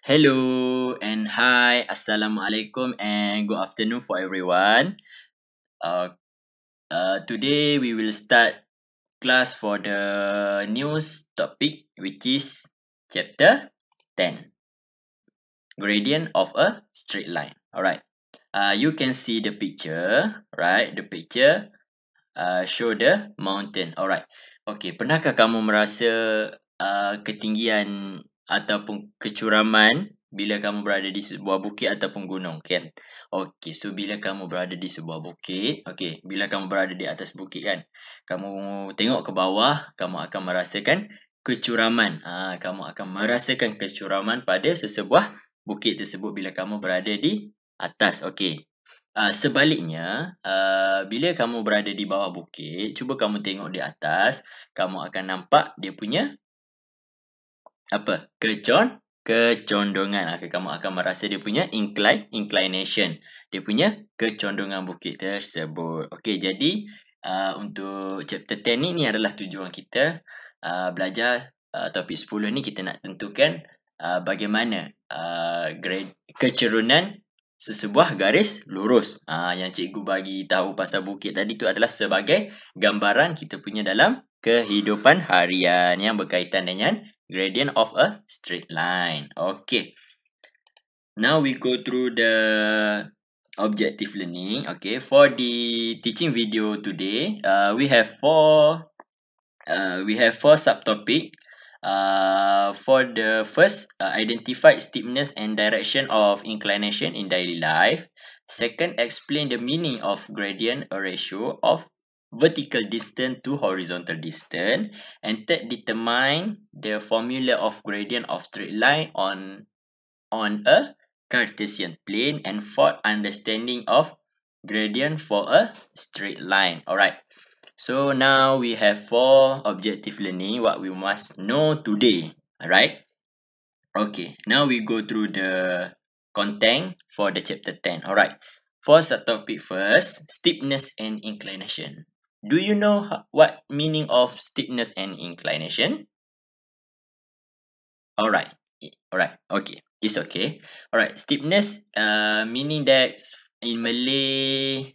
Hello and hi, Assalamualaikum and good afternoon for everyone. Uh, Today we will start class for the news topic, which is chapter 10, gradient of a straight line. Alright, you can see the picture, right? The picture show the mountain. Alright. Okay, pernahkah kamu merasa ketinggian ataupun kecuraman bila kamu berada di sebuah bukit ataupun gunung, kan? Okay, so bila kamu berada di sebuah bukit, okay, bila kamu berada di atas bukit, kan, kamu tengok ke bawah, kamu akan merasakan kecuraman. Kamu akan merasakan kecuraman pada sesebuah bukit tersebut bila kamu berada di atas. Okay. Sebaliknya, bila kamu berada di bawah bukit, cuba kamu tengok di atas, kamu akan nampak dia punya apa? Kecondongan. Kamu akan merasa dia punya inclination. Dia punya kecondongan bukit tersebut. Okey, jadi untuk chapter 10 ni adalah tujuan kita belajar topik 10 ni kita nak tentukan bagaimana grade kecerunan sesebuah garis lurus. Yang cikgu bagi tahu pasal bukit tadi tu adalah sebagai gambaran kita punya dalam kehidupan harian yang berkaitan dengan gradient of a straight line. Okay. Now we go through the objective learning. Okay. For the teaching video today, we have four subtopic. For the first, identify steepness and direction of inclination in daily life. Second, explain the meaning of gradient, a ratio of vertical distance to horizontal distance. And third, determine the formula of gradient of straight line on a Cartesian plane. And fourth, understanding of gradient for a straight line. Alright. So now we have four objective learning what we must know today. Alright. Okay. Now we go through the content for the chapter 10. Alright. For subtopic first, steepness and inclination. Do you know what meaning of steepness and inclination? Alright. Alright. Okay. It's okay. Alright. Steepness meaning that in Malay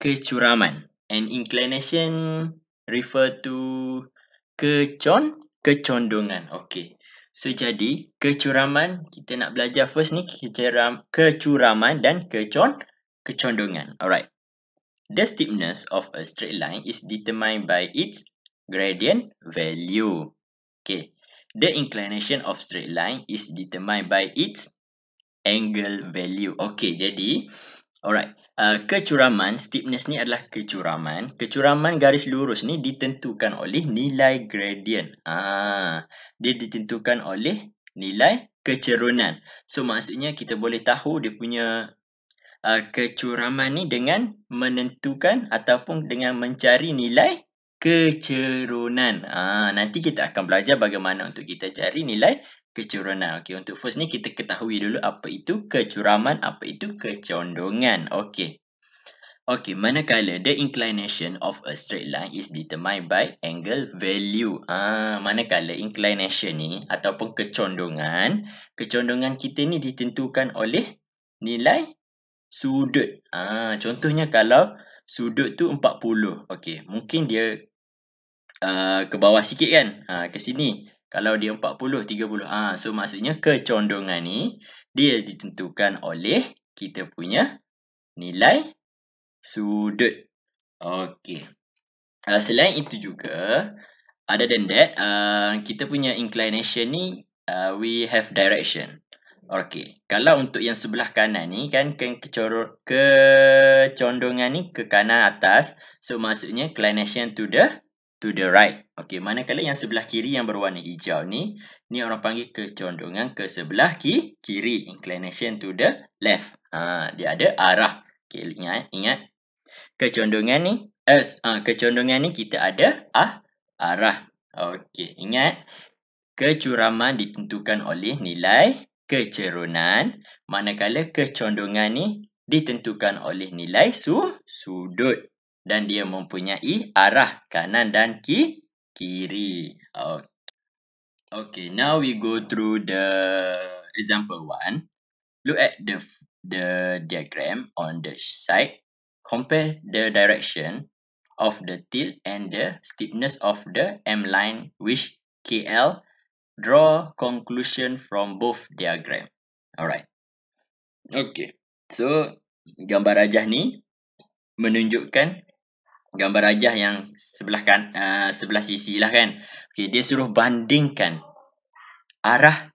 kecuraman, and inclination refer to kecondongan. Okay. So jadi kecuraman kita nak belajar first ni kecuraman dan kecondongan. Alright. The steepness of a straight line is determined by its gradient value. Okay. The inclination of straight line is determined by its angle value. Okay, jadi alright. Kecuraman, steepness ni adalah kecuraman. Kecuraman garis lurus ni ditentukan oleh nilai gradient. Dia ditentukan oleh nilai kecerunan. So maksudnya kita boleh tahu dia punya kecuraman ni dengan menentukan ataupun dengan mencari nilai kecerunan. Nanti kita akan belajar bagaimana untuk kita cari nilai kecerunan. Okey, untuk first ni kita ketahui dulu apa itu kecuraman, apa itu kecondongan. Okey. Okey, manakala the inclination of a straight line is determined by angle value. Manakala inclination ni ataupun kecondongan kita ni ditentukan oleh nilai sudut. Contohnya kalau sudut tu 40. Okey, mungkin dia ke bawah sikit kan? Ke sini. Kalau dia 40, 30. So maksudnya kecondongan ni dia ditentukan oleh kita punya nilai sudut. Okey. Selain itu juga, other than that, kita punya inclination ni we have direction. Okey. Kalau untuk yang sebelah kanan ni kan kecondongan ni ke kanan atas. So maksudnya inclination to the right. Okey, manakala yang sebelah kiri yang berwarna hijau ni orang panggil kecondongan ke sebelah kiri. Inclination to the left. Dia ada arah. Okey, ingat. Kecondongan ni kita ada arah. Okey, ingat. Kecuraman ditentukan oleh nilai kecerunan, manakala kecondongan ni ditentukan oleh nilai sudut dan dia mempunyai arah kanan dan kiri. Okay, now we go through the example 1. Look at the diagram on the side. Compare the direction of the tilt and the steepness of the M line, which KL draw conclusion from both diagram. Alright. Okay. So gambar rajah ni menunjukkan gambar rajah yang sebelah sisi lah kan. Okay, dia suruh bandingkan arah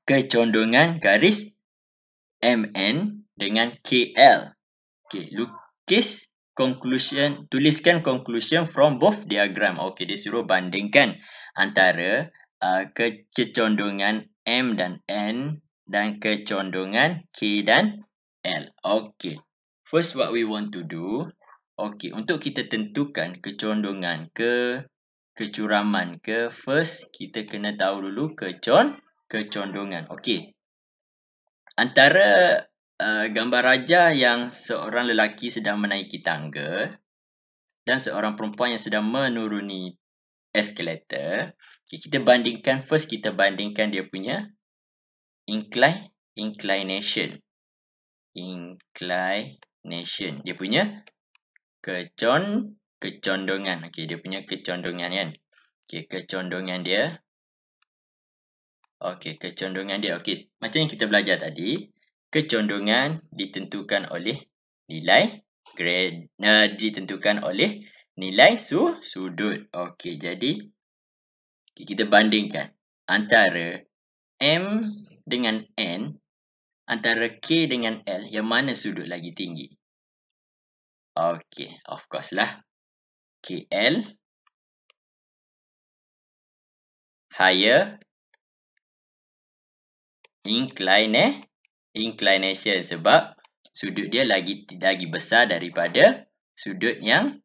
kecondongan garis MN dengan KL. Okay, tuliskan conclusion from both diagram. Okay, dia suruh bandingkan antara kecondongan M dan N dan kecondongan K dan L. Okay, first what we want to do, okay, untuk kita tentukan kecondongan kecuraman first kita kena tahu dulu kecondongan. Okay, antara gambar rajah yang seorang lelaki sedang menaiki tangga dan seorang perempuan yang sedang menuruni eskalator, okay, kita bandingkan dia punya inclination, dia punya kecondongan. Okay, dia punya kecondongan kan. Okay, kecondongan dia. Okay, kecondongan dia. Okay, macam yang kita belajar tadi, kecondongan ditentukan oleh nilai sudut. Okay, jadi kita bandingkan antara M dengan N, antara K dengan L, yang mana sudut lagi tinggi? Okay, of course lah, KL higher inclination sebab sudut dia lagi besar daripada sudut yang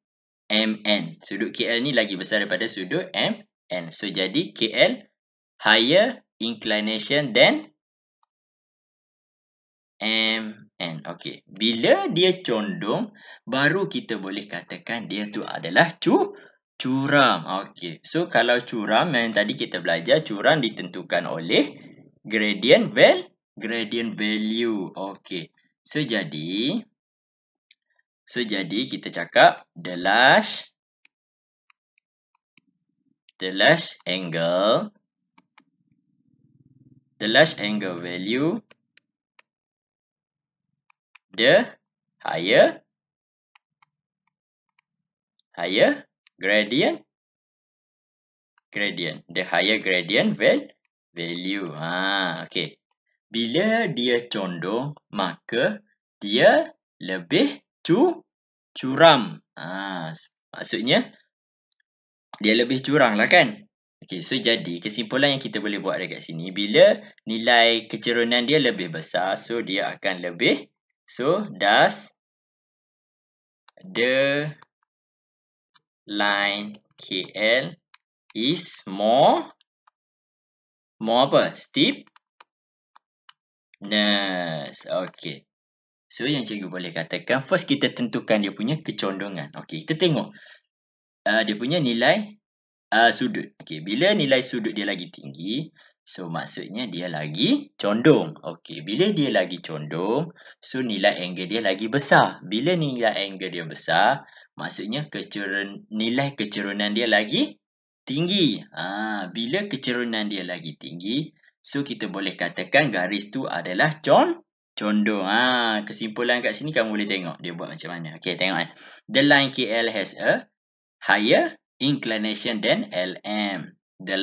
MN. Sudut KL ni lagi besar daripada sudut MN. So jadi KL higher inclination than MN. Okay, bila dia condong, baru kita boleh katakan dia tu adalah curam. Okay, so kalau curam yang tadi kita belajar, curam ditentukan oleh gradient value. Okay, so jadi kita cakap the large angle value, the higher gradient value. Okay, bila dia condong, maka dia lebih curam. Maksudnya dia lebih curang lah kan. Okay, so jadi kesimpulan yang kita boleh buat dekat sini, bila nilai kecerunan dia lebih besar, so dia akan lebih, so thus the line KL is more apa? Steepness. Okay, so yang cikgu boleh katakan, first kita tentukan dia punya kecondongan. Okay, kita tengok dia punya nilai sudut. Okay, bila nilai sudut dia lagi tinggi, so maksudnya dia lagi condong. Okay, bila dia lagi condong, so nilai angle dia lagi besar. Bila nilai angle dia besar, maksudnya nilai kecerunan dia lagi tinggi. Bila kecerunan dia lagi tinggi, so kita boleh katakan garis tu adalah condong. Kesimpulan kat sini kamu boleh tengok dia buat macam mana. Okay, tengok the line KL has a higher inclination than LM. The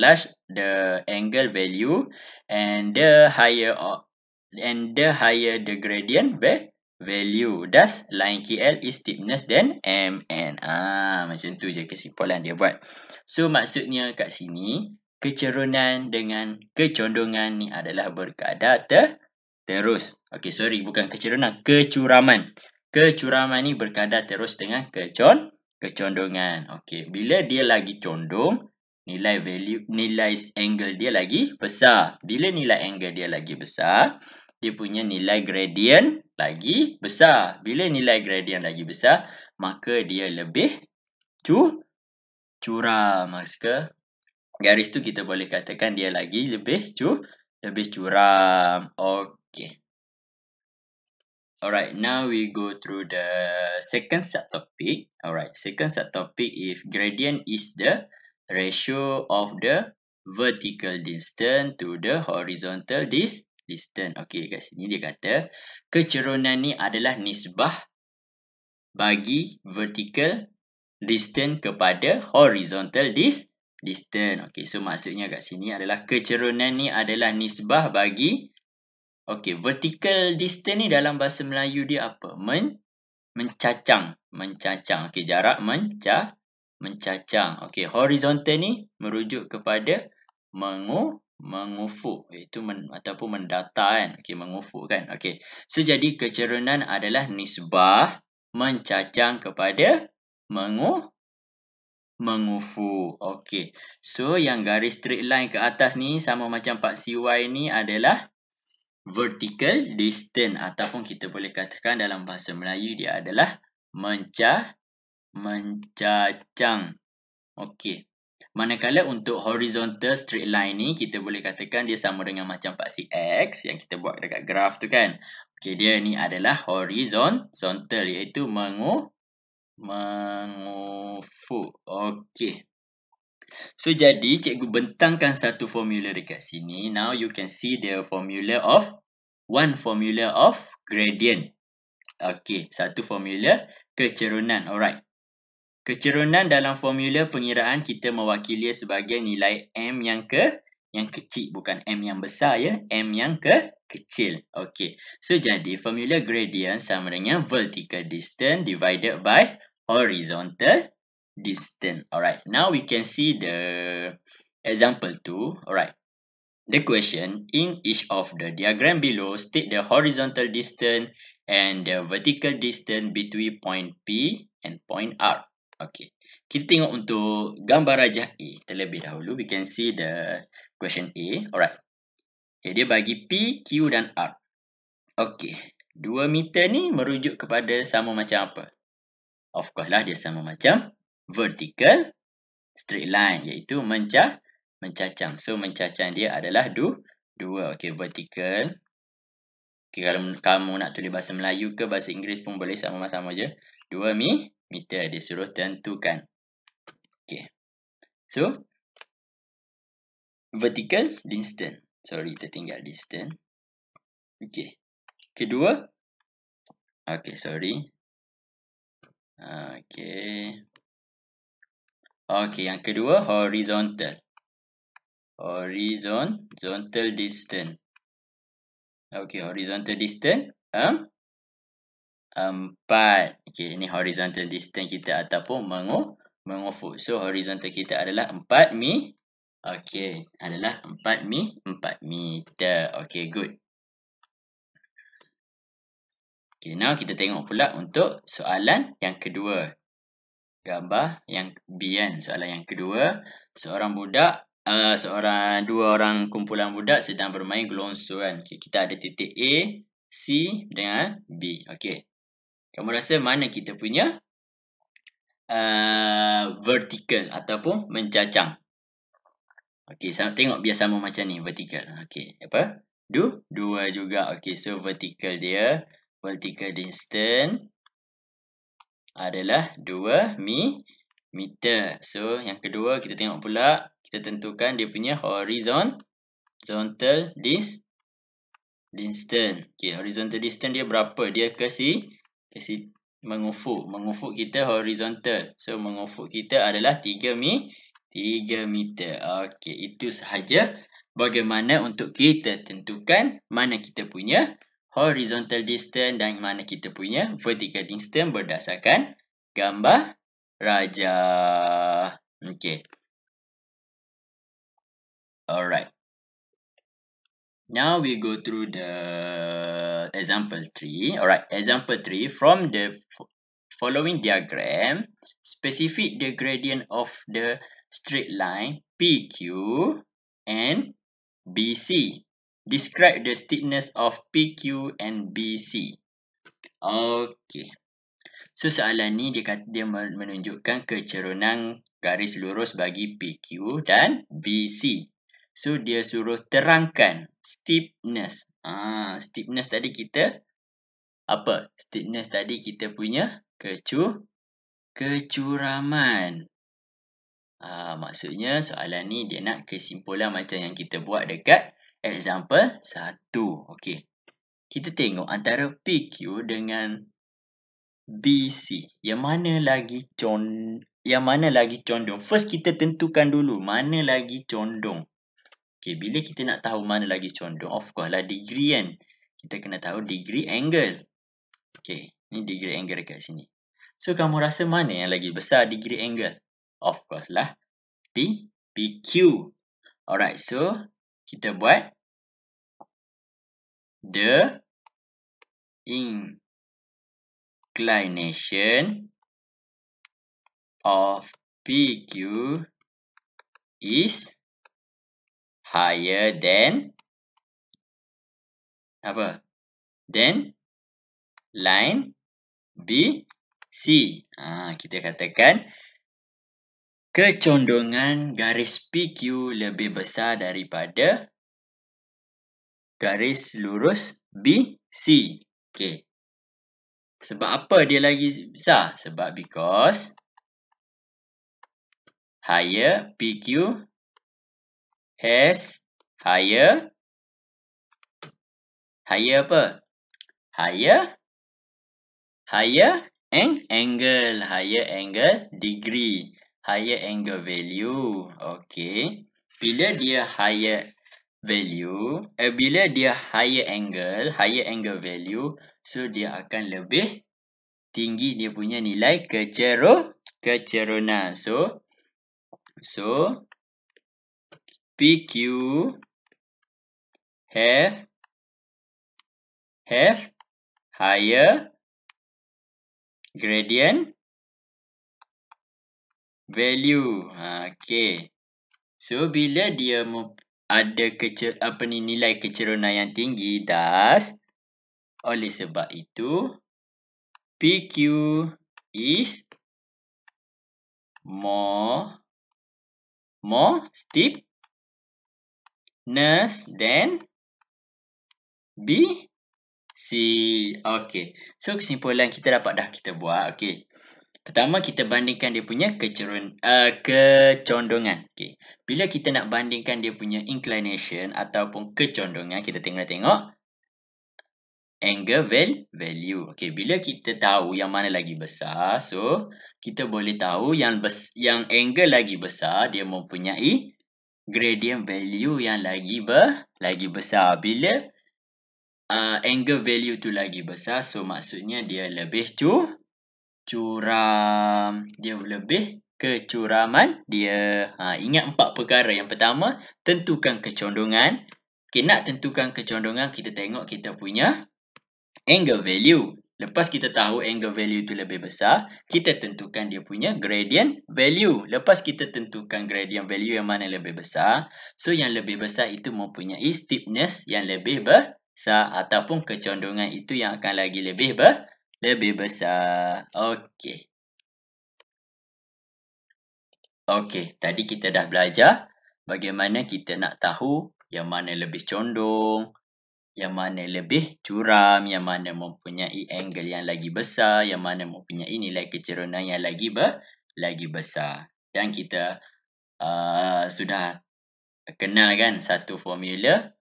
angle value and the higher the gradient value. Thus line KL is steepness than MN. Macam tu je kesimpulan dia buat. So maksudnya kat sini kecerunan dengan kecondongan ni adalah berkadar terus. Okay, sorry, bukan kecerunan, kecuraman. Kecuraman ni berkadar terus dengan kecondongan. Okay, bila dia lagi condong, nilai angle dia lagi besar. Bila nilai angle dia lagi besar, dia punya nilai gradient lagi besar. Bila nilai gradient lagi besar, maka dia lebih curam. garis tu kita boleh katakan dia lagi lebih curam. Okay. Alright, now we go through the second subtopic. Alright, second subtopic, if gradient is the ratio of the vertical distance to the horizontal distance. Okay, kat sini dia kata kecerunan ni adalah nisbah bagi vertical distance kepada horizontal distance. Okay, so maksudnya kat sini adalah kecerunan ni adalah nisbah bagi vertical distance ni dalam bahasa Melayu dia apa? Mencacang. Okay, jarak mencacang. Okay, horizontal ni merujuk kepada mengufuk, iaitu ataupun mendatar kan. Okay, mengufuk kan. Okay, so jadi kecerunan adalah nisbah mencacang kepada mengufuk. Okay, so yang garis straight line ke atas ni sama macam Pak CY ni adalah vertical distance, ataupun kita boleh katakan dalam bahasa Melayu dia adalah mencacang. Okey. Manakala untuk horizontal straight line ni kita boleh katakan dia sama dengan macam Pak CX yang kita buat dekat graf tu kan. Okey, dia ni adalah horizontal, iaitu mengufuk. Okey. So jadi cikgu bentangkan satu formula dekat sini. Now you can see the formula of gradient. Okay, satu formula kecerunan. Alright. Kecerunan dalam formula pengiraan kita mewakili sebagai nilai M yang kecil, bukan M yang besar ya, M yang kecil. Okay. So jadi formula gradient sama dengan vertical distance divided by horizontal distance. Alright, now we can see the example 2. Alright, the question in each of the diagram below state the horizontal distance and the vertical distance between point P and point R. Okay, kita tengok untuk gambar rajah A terlebih dahulu. We can see the question A. Alright, okay, dia bagi P, Q dan R. Okay, 2 meter ni merujuk kepada sama macam apa? Of course lah, dia sama macam vertical straight line, iaitu mencacang. So mencacang dia adalah 2. Okay, vertical. Okay, kalau kamu nak tulis bahasa Melayu ke bahasa Inggeris pun boleh, sama-sama je. 2 meter dia suruh tentukan. Okay, so vertical distance. Sorry, tertinggal distance. Okay, kedua. Okay, sorry. Okay. Okay, yang kedua horizontal. Horizontal distance. Okay, horizontal distance 4. Okay, ini horizontal distance kita ataupun mengufuk. So horizontal kita adalah 4 meter. Okay, adalah 4 meter. Okay, good. Okay, now kita tengok pula untuk soalan yang kedua. Gambar yang B kan. Soalan yang kedua, dua orang kumpulan budak sedang bermain gelonsor kan. Okay, kita ada titik A, C dengan B. Okay, kamu rasa mana kita punya vertical ataupun mencacang? Okay, tengok biar sama macam ni, vertical. Okay, apa? Dua juga. Okay, so vertical distance adalah 2 meter. So yang kedua kita tengok pula, kita tentukan dia punya horizontal distance. Okay, horizontal distance dia berapa? Dia kasi mengufuk. Mengufuk kita horizontal. So mengufuk kita adalah 3 meter. Okay, itu sahaja bagaimana untuk kita tentukan mana kita punya horizontal distance dan mana kita punya vertical distance berdasarkan gambar rajah. Okay. Alright. Now we go through the example 3. Alright, example 3. From the following diagram, specify the gradient of the straight line PQ and BC. Describe the steepness of PQ and BC. Okay. So soalan ni dia menunjukkan kecerunan garis lurus bagi PQ dan BC. So dia suruh terangkan steepness. Steepness tadi kita apa? Steepness tadi kita punya kecuraman. Maksudnya soalan ni dia nak kesimpulan macam yang kita buat dekat example 1. Okey. Kita tengok antara PQ dengan BC. Yang mana lagi condong? First kita tentukan dulu mana lagi condong. Okey, bila kita nak tahu mana lagi condong, of course lah degree kan. Kita kena tahu degree angle. Okey, ni degree angle dekat sini. So kamu rasa mana yang lagi besar degree angle? Of course lah PQ. Alright, so kita buat the inclination of PQ is higher than apa? Than line BC. Kita katakan kecondongan garis PQ lebih besar daripada garis lurus BC. Okay. Sebab apa dia lagi besar? Sebab because higher PQ has higher apa? Higher angle. Higher angle degree. Higher angle value. Okay. Bila dia higher value, bila dia higher angle value, so dia akan lebih tinggi dia punya nilai kecerunan. So PQ have higher gradient value. Okay. So bila dia ada nilai kecerunan yang tinggi, oleh sebab itu PQ is more steepness than BC. Okay. So kesimpulan kita kita buat. Okay. Pertama kita bandingkan dia punya kecondongan. Okay. Bila kita nak bandingkan dia punya inclination ataupun kecondongan, kita tengok angle value. Okay. Bila kita tahu yang mana lagi besar, so kita boleh tahu yang angle lagi besar dia mempunyai gradient value yang lagi besar. Bila angle value tu lagi besar, so maksudnya dia lebih curam, dia lebih kecuraman dia. Ingat 4 perkara. Yang pertama, tentukan kecondongan. Okay, nak tentukan kecondongan, kita tengok kita punya angle value. Lepas kita tahu angle value tu lebih besar, kita tentukan dia punya gradient value. Lepas kita tentukan gradient value yang mana lebih besar, so yang lebih besar itu mempunyai steepness yang lebih besar ataupun kecondongan itu yang akan lagi lebih besar. Okey. Okey, tadi kita dah belajar bagaimana kita nak tahu yang mana lebih condong, yang mana lebih curam, yang mana mempunyai angle yang lagi besar, yang mana mempunyai nilai kecerunan yang lagi besar. Dan kita sudah kenal kan satu formula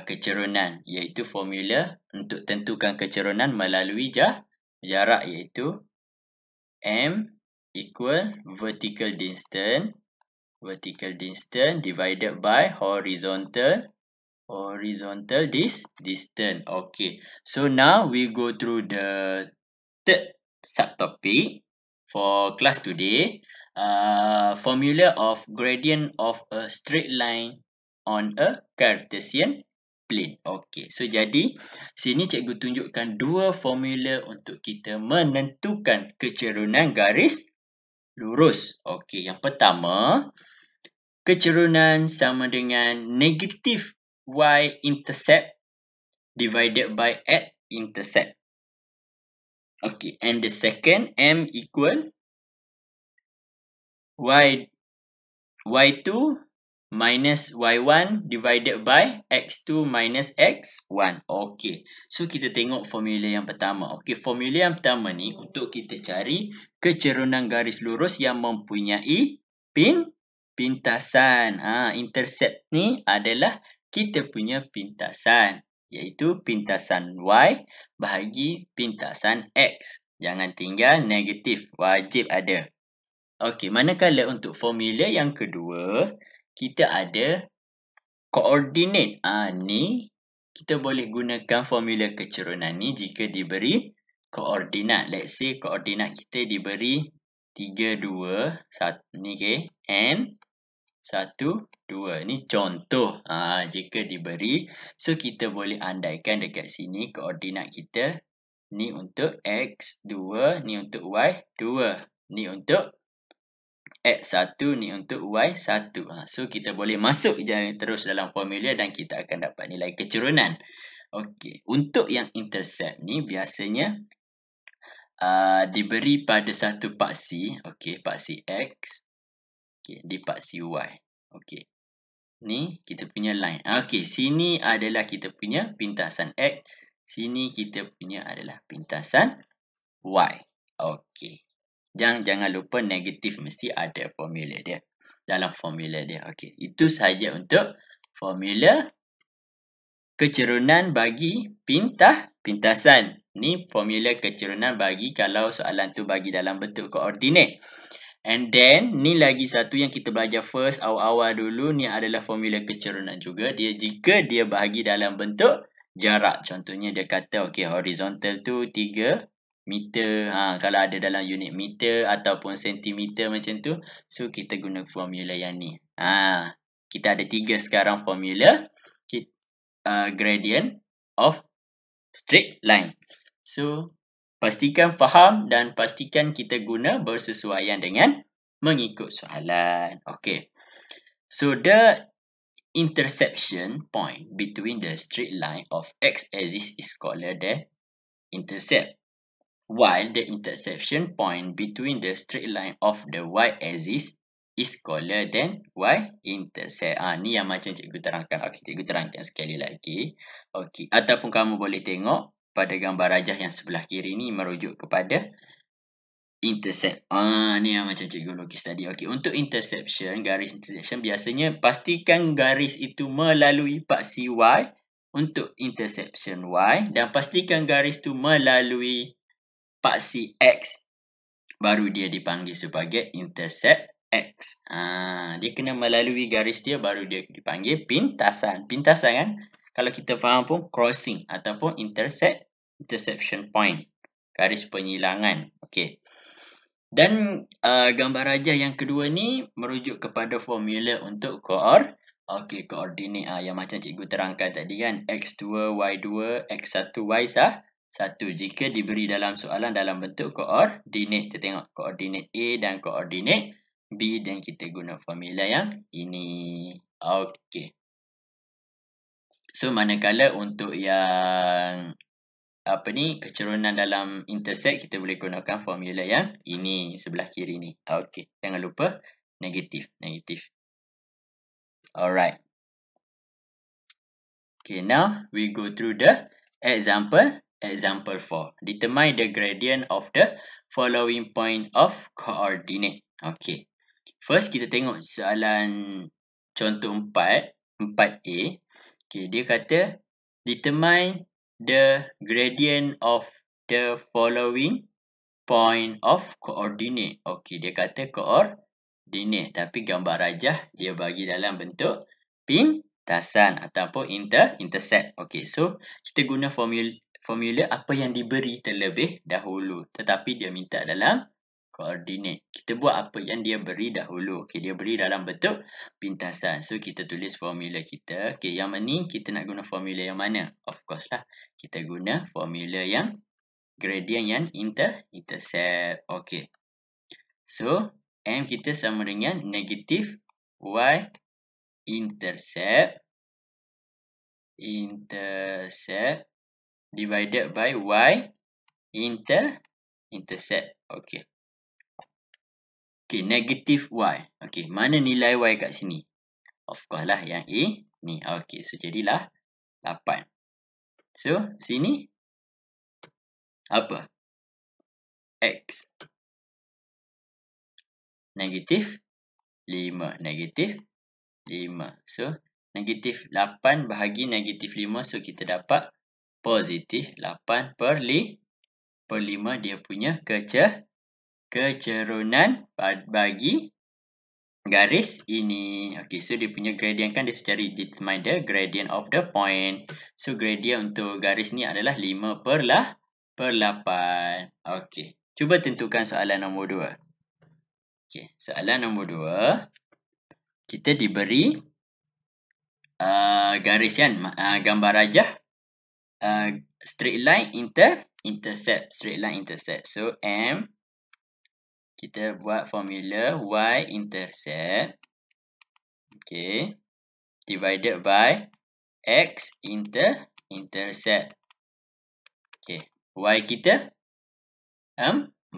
kecerunan, iaitu formula untuk tentukan kecerunan melalui jarak, iaitu M equal vertical distance divided by horizontal distance. Okay, so now we go through the third subtopic for class today. Formula of gradient of a straight line on a Cartesian plane. Okay, so jadi sini cikgu tunjukkan 2 formula untuk kita menentukan kecerunan garis lurus. Okay, yang pertama, kecerunan sama dengan negative y-intercept divided by x-intercept. Okay, and the second, M equal y2 minus y1 divided by x2 minus x1. Okay, so kita tengok formula yang pertama. Okay, formula yang pertama ni untuk kita cari kecerunan garis lurus yang mempunyai pintasan. Intercept ni adalah kita punya pintasan, iaitu pintasan y bahagi pintasan x. Jangan tinggal negatif, wajib ada. Okey, manakala untuk formula yang kedua, kita ada koordinat. Ni kita boleh gunakan formula kecerunan ni jika diberi koordinat. Let's say koordinat kita diberi 3, 2, 1 ni, okey, and 1, 2. Ni contoh jika diberi. So kita boleh andaikan dekat sini koordinat kita ni untuk x 2, ni untuk y 2, ni untuk x1, ni untuk y1. So kita boleh masuk je terus dalam formula dan kita akan dapat nilai kecerunan. Okey, untuk yang intercept ni biasanya diberi pada satu paksi. Okey, paksi x. Okey, di paksi y. Okey. Ni kita punya line. Okey, sini adalah kita punya pintasan x. Sini kita punya adalah pintasan y. Okey. Jangan lupa negatif mesti ada formula dia. Dalam formula dia. Okey, itu sahaja untuk formula kecerunan bagi pintasan. Ni formula kecerunan bagi kalau soalan tu bagi dalam bentuk koordinat. And then, ni lagi satu yang kita belajar first awal-awal dulu. Ni adalah formula kecerunan juga. Dia jika dia bahagi dalam bentuk jarak. Contohnya dia kata, okey, horizontal tu 3 meter. Kalau ada dalam unit meter ataupun sentimeter macam tu. So, kita guna formula yang ni. Kita ada 3 sekarang formula. Gradient of straight line. So, pastikan faham dan pastikan kita guna bersesuaian dengan mengikut soalan. Okay. So, the intersection point between the straight line of x-axis is called the intercept. While the intersection point between the straight line of the y-axis is called the y-intercept. Ni yang macam cikgu terangkan. Okay, cikgu terangkan sekali lagi. Okay. Ataupun kamu boleh tengok pada gambar rajah yang sebelah kiri ni merujuk kepada intercept. Ni yang macam cikgu lukis tadi. Okey, untuk intersection, garis intersection biasanya pastikan garis itu melalui paksi y untuk intersection y dan pastikan garis itu melalui paksi x baru dia dipanggil sebagai intercept x. Dia kena melalui garis dia baru dia dipanggil pintasan. Pintasan kan? Kalau kita faham pun crossing ataupun intersection point. Garis penyilangan. Okey. Dan gambar rajah yang kedua ni merujuk kepada formula untuk koordinat yang macam cikgu terangkan tadi kan. X2, Y2, X1, Y1. Jika diberi dalam soalan dalam bentuk koordinat. Kita tengok koordinat A dan koordinat B dan kita guna formula yang ini. Okey. So, manakala untuk yang kecerunan dalam intercept, kita boleh gunakan formula yang ini, sebelah kiri ni. Okey, jangan lupa negatif. Alright. Okay, now we go through the example 4. Determine the gradient of the following point of coordinate. Okay. First, kita tengok soalan contoh 4A. Okay, dia kata determine the gradient of the following point of coordinate. Okay, dia kata koordinat. Tapi gambar rajah dia bagi dalam bentuk pintasan ataupun intercept. Okay, so kita guna formula apa yang diberi terlebih dahulu. Tetapi dia minta dalam koordinat. Kita buat apa yang dia beri dahulu. Okay, dia beri dalam bentuk pintasan. So, kita tulis formula kita. Okay, yang ni kita nak guna formula yang mana? Of course lah. Kita guna formula yang gradient yang intercept. Okay. So, M kita sama dengan negatif Y intercept divided by Y intercept. Okay. Okay, negative y. Okay, mana nilai y kat sini? Of course lah yang A ni. Okay, so jadilah 8. So, sini apa? X. Negatif 5. Negatif 5. So, negatif 8 bahagi negatif 5. So, kita dapat positif 8 per 5 dia punya kecerunan bagi garis ini. Okay, so dia punya gradient kan dia secara determine the gradient of the point. So, gradient untuk garis ni adalah 5 per 8. Okay, cuba tentukan soalan nombor 2. Okay, soalan nombor 2. Kita diberi garis kan, gambar rajah straight line intercept. Straight line intercept. So, M, kita buat formula y-intercept. Okay. Divided by x intercept. Okay. Y kita 4.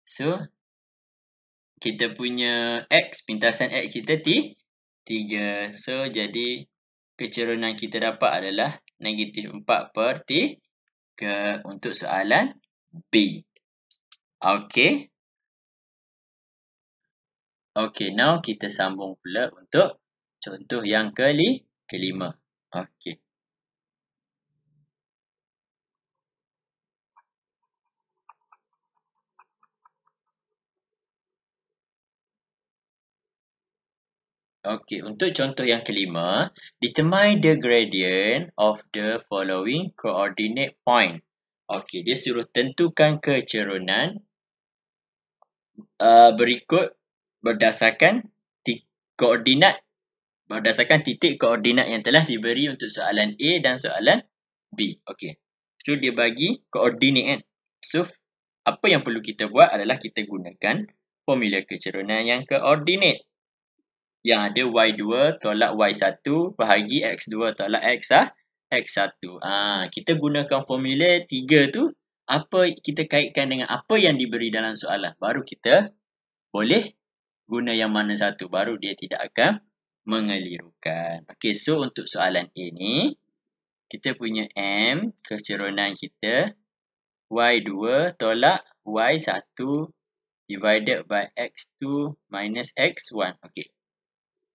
So, kita punya x, pintasan x kita 3. So, jadi kecerunan kita dapat adalah negatif 4 per 3 untuk soalan B. Okay. Okay, now kita sambung pula untuk contoh yang kelima. Okay. Okay, untuk contoh yang kelima, determine the gradient of the following coordinate point. Okay, dia suruh tentukan kecerunan berikut berdasarkan titik koordinat yang telah diberi untuk soalan A dan soalan B. Okay. So, dia bagi koordinat kan. So, apa yang perlu kita buat adalah kita gunakan formula kecerunan yang koordinat. Yang ada Y2 tolak Y1 bahagi X2 tolak X1. Kita gunakan formula 3 tu. Apa kita kaitkan dengan apa yang diberi dalam soalan. Baru kita boleh guna yang mana satu. Baru dia tidak akan mengelirukan. Okay, so untuk soalan A ni, kita punya M, kecerunan kita, Y2 tolak Y1 divided by X2 minus X1. Okay.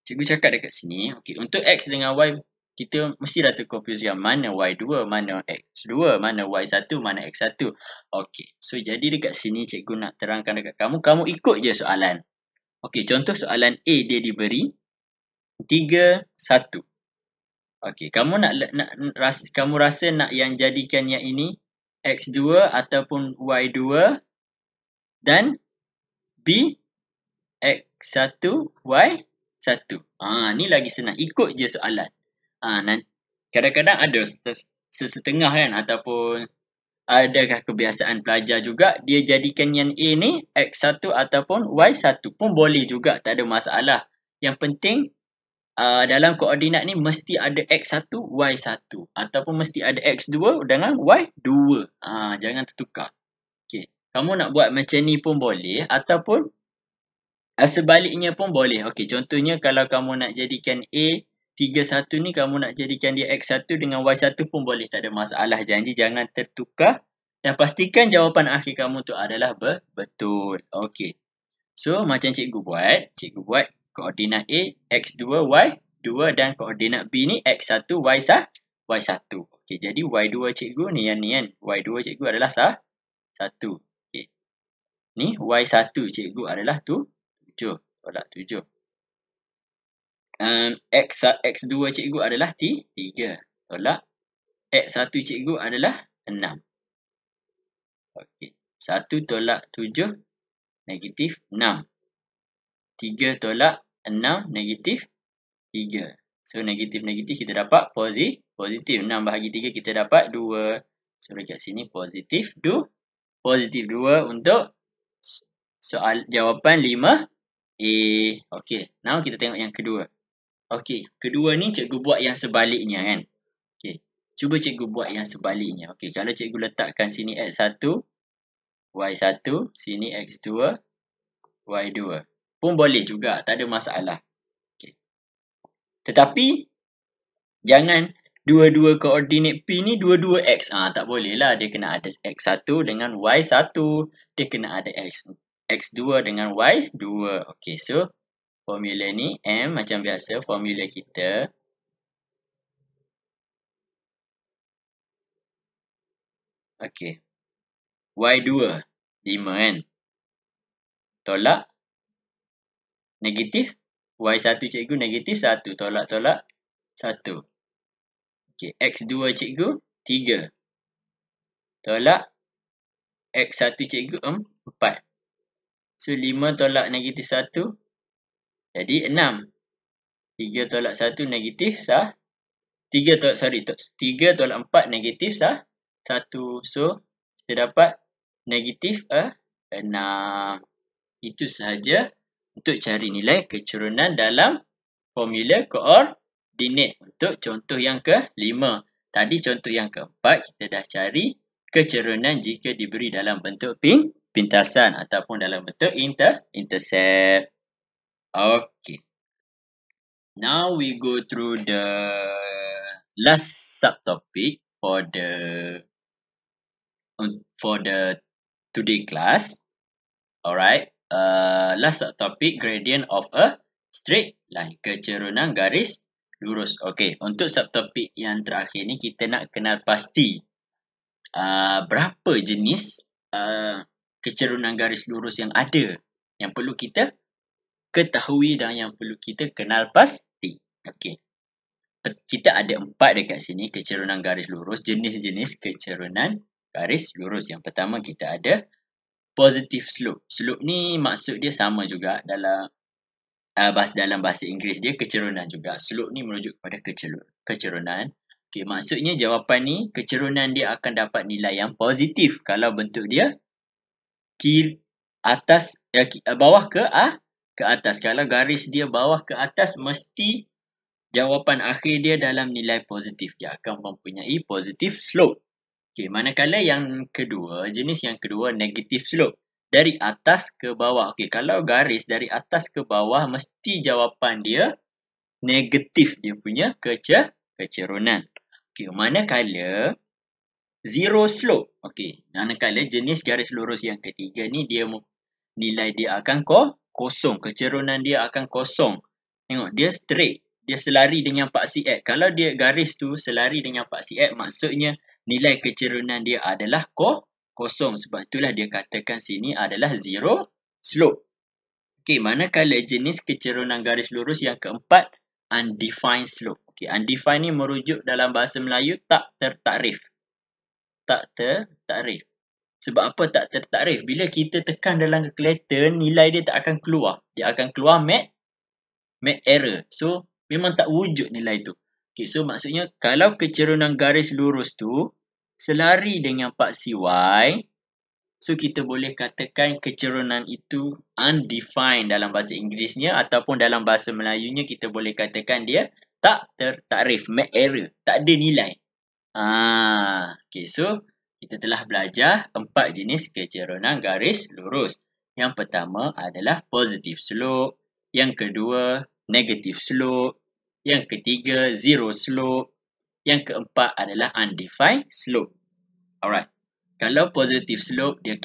Cikgu cakap dekat sini, okay, untuk X dengan Y, kita mesti rasa confused kan. Mana Y2, mana X2, mana Y1, mana X1. Okay, so jadi dekat sini cikgu nak terangkan dekat kamu, kamu ikut je soalan. Okay, contoh soalan A dia diberi 3, 1. Okay, kamu kamu rasa nak yang jadikan yang ini X2 ataupun Y2 dan B X1 Y1. Ni lagi senang. Ikut je soalan. Kadang-kadang ada sesetengah kan ataupun adakah kebiasaan pelajar juga dia jadikan yang A ni X1 ataupun Y1 pun boleh juga, tak ada masalah. Yang penting dalam koordinat ni mesti ada X1, Y1 ataupun mesti ada X2 dengan Y2. Jangan tertukar. Okay. Kamu nak buat macam ni pun boleh ataupun sebaliknya pun boleh. Okey, contohnya kalau kamu nak jadikan A 31 ni, kamu nak jadikan dia X1 dengan Y1 pun boleh. Tak ada masalah. Janji jangan tertukar. Dan pastikan jawapan akhir kamu tu adalah betul. Okey. So, macam cikgu buat koordinat A, X2, Y2 dan koordinat B ni X1, Y1. Okey, jadi Y2 cikgu ni yang ni kan. Y2 cikgu adalah 1. Okey. Ni Y1 cikgu adalah 7. Tolak 7. X2 cikgu adalah 3. Tolak. X1 cikgu adalah 6. Okey. 1 tolak 7, negatif 6. 3 tolak 6, negatif 3. So, negatif-negatif kita dapat positif. 6 bahagi 3 kita dapat 2. So, dekat sini positif 2. Positif 2 untuk soal jawapan 5. Okey, now kita tengok yang kedua. Okey, kedua ni cikgu buat yang sebaliknya kan. Okey, Cuba cikgu buat yang sebaliknya. Okey, kalau cikgu letakkan sini X1, Y1, sini X2, Y2. Pun boleh juga, tak ada masalah. Okay. Tetapi, jangan dua-dua koordinat P ni dua-dua X. Tak boleh lah. Dia kena ada X1 dengan Y1. Dia kena ada X2 dengan Y2. Okey, so formula ni M macam biasa formula kita. Okey. Y2, 5 kan? Tolak negatif. Y1 cikgu negatif 1. Tolak-tolak 1. Okey, X2 cikgu 3. Tolak X1 cikgu 4. So 5 tolak negatif 1 jadi 6. 3 tolak 1 negatif 3 tolak 4 negatif 1. So kita dapat negatif 6. Itu sahaja untuk cari nilai kecurunan dalam formula koordinat. Untuk contoh yang ke-5. Tadi contoh yang ke-4 kita dah cari kecurunan jika diberi dalam bentuk pintasan ataupun dalam bentuk intercept. Okay. Now we go through the last subtopic for the today class. Alright. Last subtopic, gradient of a straight line. Kecerunan garis lurus. Okay. Untuk subtopik yang terakhir ni kita nak kenal pasti berapa jenis kecerunan garis lurus yang ada, yang perlu kita ketahui dan yang perlu kita kenal pasti. Okey. Kita ada 4 dekat sini kecerunan garis lurus, jenis-jenis kecerunan garis lurus. Yang pertama kita ada positive slope. Slope ni maksud dia sama juga dalam bahasa Inggeris dia kecerunan juga. Slope ni merujuk kepada kecerunan. Okey, maksudnya jawapan ni kecerunan dia akan dapat nilai yang positif kalau bentuk dia bawah ke atas. Kalau garis dia bawah ke atas, mesti jawapan akhir dia dalam nilai positif. Dia akan mempunyai positive slope. Okey, manakala yang kedua, jenis yang kedua negative slope. Dari atas ke bawah. Okey, kalau garis dari atas ke bawah, mesti jawapan dia negatif dia punya kecerunan. Okey, manakala zero slope. Okey, manakala jenis garis lurus yang ketiga ni nilai dia akan kosong. Kecerunan dia akan kosong. Tengok, dia straight. Dia selari dengan paksi X. Kalau dia garis tu selari dengan paksi X, maksudnya nilai kecerunan dia adalah kosong. Sebab itulah dia katakan sini adalah zero slope. Okey, manakala jenis kecerunan garis lurus yang keempat, undefined slope. Okey, undefined ni merujuk dalam bahasa Melayu tak tertakrif. Tak tertakrif. Sebab apa tak tertakrif? Bila kita tekan dalam kalkulator, nilai dia tak akan keluar. Dia akan keluar mat error. So, memang tak wujud nilai tu. Okay, so maksudnya kalau kecerunan garis lurus tu selari dengan paksi Y, so kita boleh katakan kecerunan itu undefined dalam bahasa Inggerisnya, ataupun dalam bahasa Melayunya kita boleh katakan dia tak tertakrif, mat error, tak ada nilai. Okay, so kita telah belajar 4 jenis kecerunan garis lurus. Yang pertama adalah positive slope, yang kedua negative slope, yang ketiga zero slope, yang keempat adalah undefined slope. Alright. Kalau positive slope dia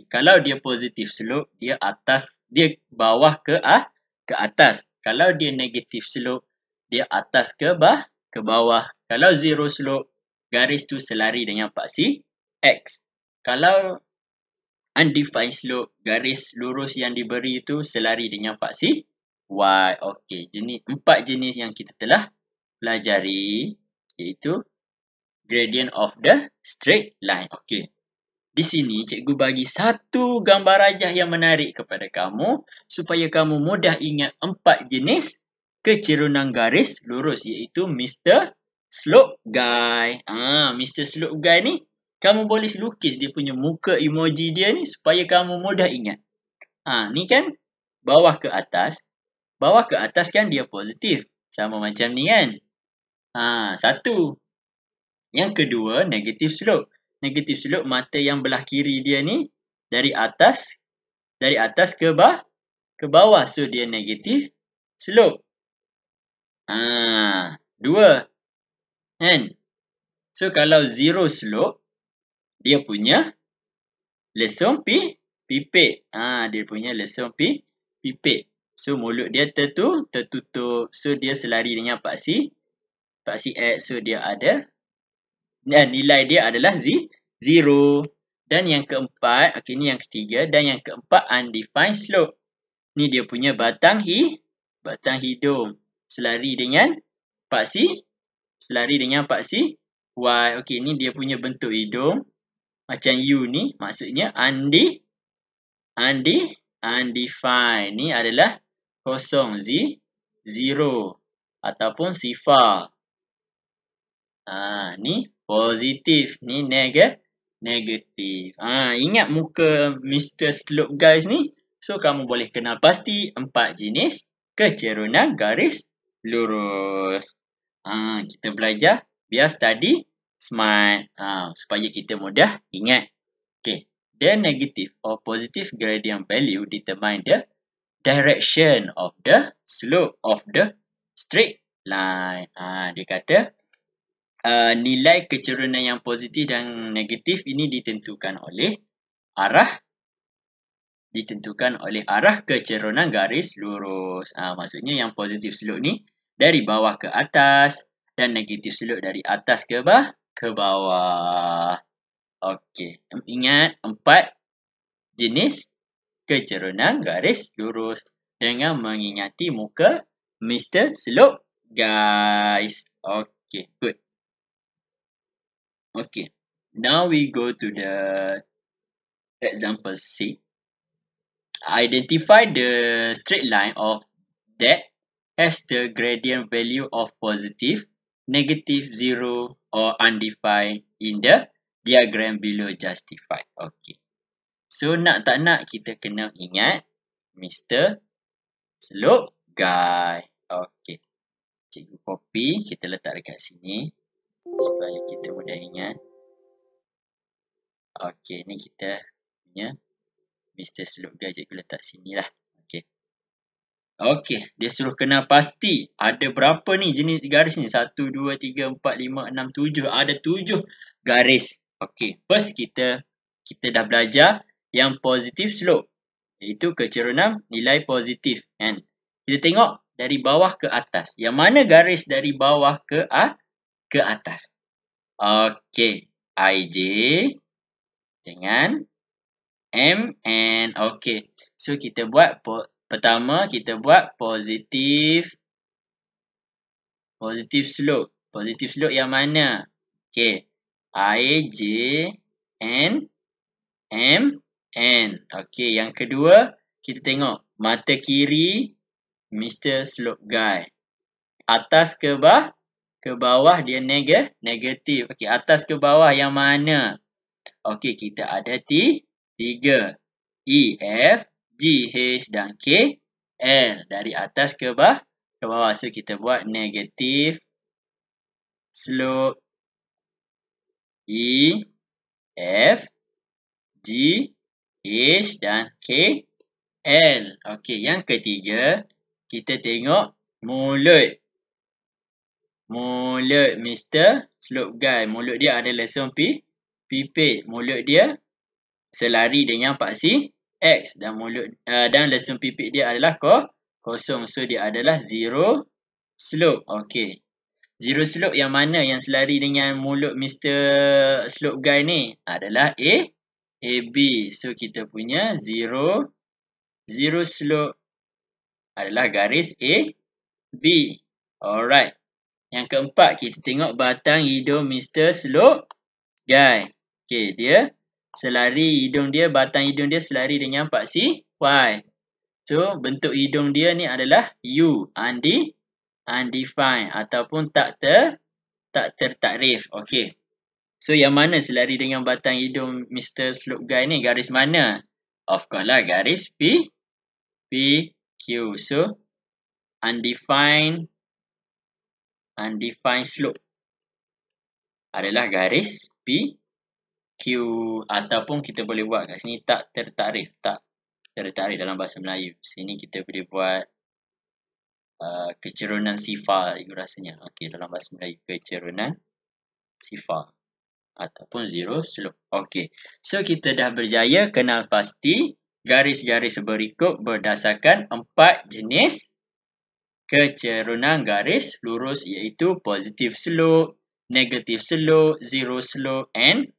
kalau dia positive slope dia bawah ke atas. Kalau dia negative slope dia atas ke bawah. Kalau zero slope, garis tu selari dengan paksi X. Kalau undefined slope, garis lurus yang diberi itu selari dengan paksi Y. Okey, 4 jenis yang kita telah pelajari, iaitu gradient of the straight line. Okey. Di sini cikgu bagi satu gambar rajah yang menarik kepada kamu supaya kamu mudah ingat 4 jenis kecerunan garis lurus, iaitu Mr. Slope Guy. Mr. Slope Guy ni kamu boleh lukis dia punya muka emoji dia ni supaya kamu mudah ingat. Ni kan bawah ke atas. Bawah ke atas kan dia positif. Sama macam ni kan. 1. Yang kedua, negative slope. Negative slope mata yang belah kiri dia ni dari atas ke bawah. So dia negative slope. Dua. Kan? So kalau zero slope, dia punya lesung pipit. Dia punya lesung pipit. So mulut dia tertutup. So dia selari dengan paksi X. So dia ada, dan nilai dia adalah zero. Dan yang keempat, okey, ni yang ketiga. Dan yang keempat, undefined slope. Ni dia punya batang hidung. Selari dengan paksi Y. Okey, ni dia punya bentuk hidung. Macam U ni, maksudnya undefined. Ni adalah kosong, zero. Ataupun sifar. Ni positif, ni negatif. Ingat muka Mr. Slope guys ni. So kamu boleh kenal pasti 4 jenis kecerunan garis lurus. Kita belajar biar study smart. Supaya kita mudah ingat. Okay. The negative or positive gradient value determine the direction of the slope of the straight line. Dia kata nilai kecerunan yang positif dan negatif ini ditentukan oleh arah kecerunan garis lurus. Maksudnya yang positif slope ni dari bawah ke atas dan negatif slope dari atas ke bawah. Okey, ingat 4 jenis kecerunan garis lurus dengan mengingati muka Mr. Slope guys. Okey, good. Okay, now we go to the example 6. Identify the straight line of that has the gradient value of positive, negative, zero or undefined in the diagram below justified. Okay. So nak tak nak kita kena ingat Mr. Slope guy. Okay. Cikgu copy, kita letak dekat sini supaya kita mudah ingat. Okey, ni kita punya Mr. Slope guy. Cikgu letak sini lah. Okey. Okey, dia suruh kenal pasti ada berapa ni jenis garis ni. 1, 2, 3, 4, 5, 6, 7. Ada 7 garis. Okey, first kita dah belajar yang positive slope. Iaitu kecerunan nilai positif. Kan? Kita tengok dari bawah ke atas. Yang mana garis dari bawah ke atas? Okey, IJ dengan MN. Okey. So kita buat pertama kita buat positive slope. Positive slope yang mana? Okey. IJ and MN. Okey, yang kedua kita tengok mata kiri Mr. Slope guy. Atas ke bawah dia negatif. Okey, atas ke bawah yang mana? Okey, kita ada 3. E, F, G, H dan K, L. Dari atas ke bawah. So, kita buat negatif slope E, F, G, H dan K, L. Okey, yang ketiga, kita tengok mulut Mr. Slope guy. Mulut dia ada lesung pipit. Mulut dia selari dengan paksi X dan lesung pipit dia adalah kosong. So dia adalah zero slope. Okey. Zero slope yang mana yang selari dengan mulut Mr. Slope guy ni? Adalah AB. So kita punya zero slope adalah garis AB. Alright. Yang keempat, kita tengok batang hidung Mr. Slope guy. Okey, dia selari batang hidung dia selari dengan paksi Y. So, bentuk hidung dia ni adalah U, undefined ataupun tak tertakrif. Okey. So, yang mana selari dengan batang hidung Mr. Slope guy ni? Garis mana? Of course lah, garis PQ. So, undefined slope. adalah garis PQ, ataupun kita boleh buat kat sini tak tertakrif dalam bahasa Melayu. Sini kita boleh buat kecerunan sifar rasanya. Okey, dalam bahasa Melayu kecerunan sifar ataupun zero slope. Okey. So kita dah berjaya kenal pasti garis-garis berikut berdasarkan 4 jenis kecerunan garis lurus, iaitu positive slope, negative slope, zero slope and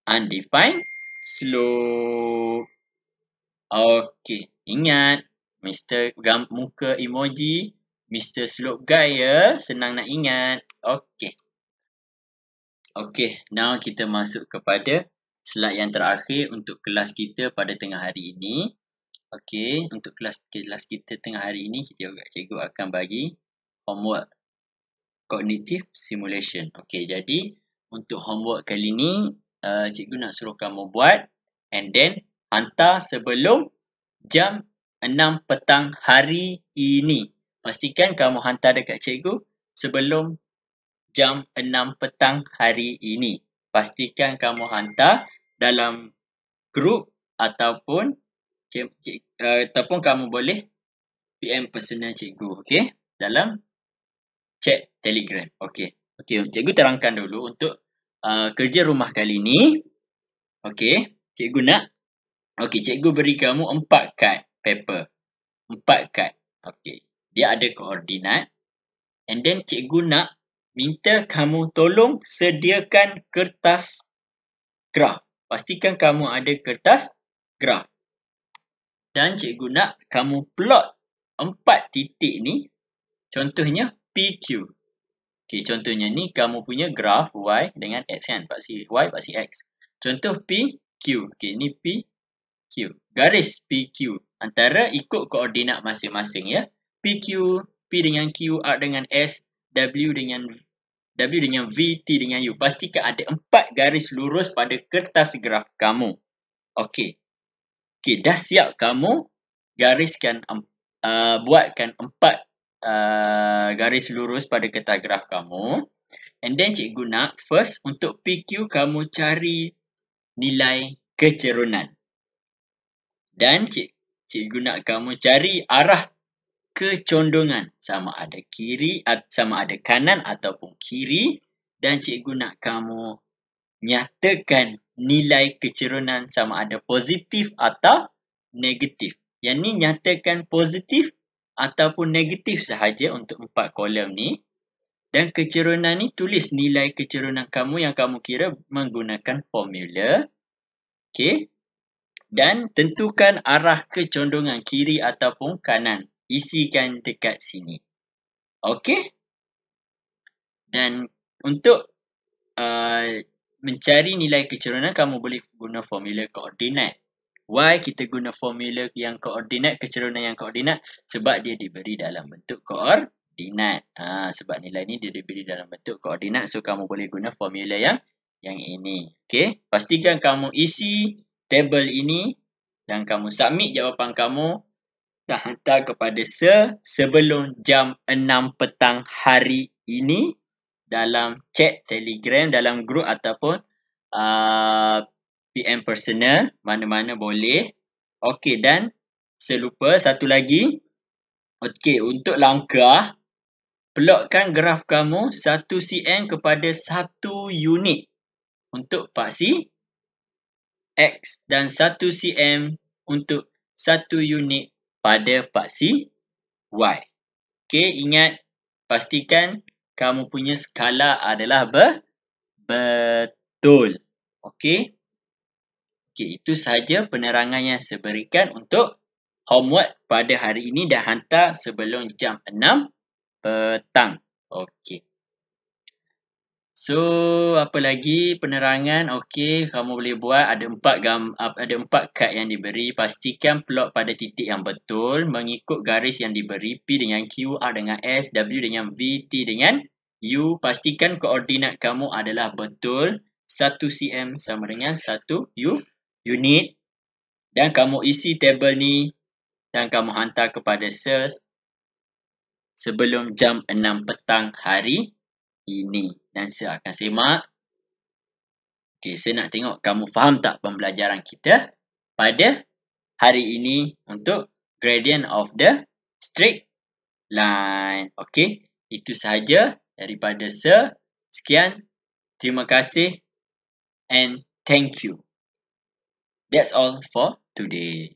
undefined slope. Okey, ingat Mr. muka emoji, Mr. Slope Guy ya, senang nak ingat. Okey. Okey, now kita masuk kepada slide yang terakhir untuk kelas kita pada tengah hari ini. Okey, untuk kelas kita tengah hari ini, cikgu akan bagi homework cognitive simulation. Okey, jadi untuk homework kali ni, cikgu nak suruh kamu buat and then hantar sebelum jam 6 petang hari ini. Pastikan kamu hantar dekat cikgu sebelum jam 6 petang hari ini. Pastikan kamu hantar dalam grup ataupun kamu boleh PM personal cikgu, okey? Dalam chat Telegram. Okey. Okey, cikgu terangkan dulu untuk kerja rumah kali ni. Okey, cikgu beri kamu 4 kad paper. 4 kad. Okey. Dia ada koordinat. And then cikgu nak minta kamu tolong sediakan kertas graf. Pastikan kamu ada kertas graf. Dan cikgu nak kamu plot 4 titik ni. Contohnya PQ. Okey, contohnya ni kamu punya graf Y dengan X kan. Paksi Y, paksi X. Contoh PQ. Okey, ni PQ. Garis PQ. Antara ikut koordinat masing-masing ya. PQ, P dengan Q, R dengan S, W dengan V, T dengan U. Pastikan ada 4 garis lurus pada kertas graf kamu. Okey. Okey, dah siap kamu gariskan, buatkan 4 garis lurus pada kertas graf kamu. And then cikgu nak first untuk PQ kamu cari nilai kecerunan. Dan cikgu nak kamu cari arah kecondongan, sama ada kanan ataupun kiri, dan cikgu nak kamu nyatakan nilai kecerunan sama ada positif atau negatif. Yang ni nyatakan positif ataupun negatif sahaja untuk 4 kolom ni. Dan kecerunan ni tulis nilai kecerunan kamu yang kamu kira menggunakan formula. Okey. Dan tentukan arah kecondongan kiri ataupun kanan. Isikan dekat sini. Okey. Dan untuk mencari nilai kecerunan, kamu boleh guna formula koordinat. Why kita guna formula yang koordinat, kecerunan yang koordinat? Sebab dia diberi dalam bentuk koordinat. Sebab nilai ni dia diberi dalam bentuk koordinat. So, kamu boleh guna formula yang ini. Okay? Pastikan kamu isi tabel ini dan kamu submit jawapan kamu dan hantar kepada sebelum jam 6 petang hari ini dalam chat Telegram, dalam grup ataupun PM personal, mana-mana boleh. Okey, dan selupa satu lagi. Okey, untuk langkah, plotkan graf kamu 1 cm kepada 1 unit untuk paksi X dan 1 cm untuk 1 unit pada paksi Y. Okey, ingat pastikan kamu punya skala adalah betul. Okey. Okey, itu sahaja penerangan yang saya berikan untuk homework pada hari ini, dah hantar sebelum jam 6 petang. Okey. So, apa lagi penerangan? Okey, kamu boleh buat ada 4 kad yang diberi. Pastikan plot pada titik yang betul mengikut garis yang diberi. P dengan Q, R dengan S, W dengan V, T dengan U. Pastikan koordinat kamu adalah betul. 1 cm sama dengan 1 unit. Dan kamu isi tabel ni dan kamu hantar kepada sebelum jam 6 petang hari ini. Dan saya akan semak. Okay, saya nak tengok kamu faham tak pembelajaran kita pada hari ini untuk gradient of the straight line. Okay, itu sahaja daripada saya. Sekian, terima kasih and thank you. That's all for today.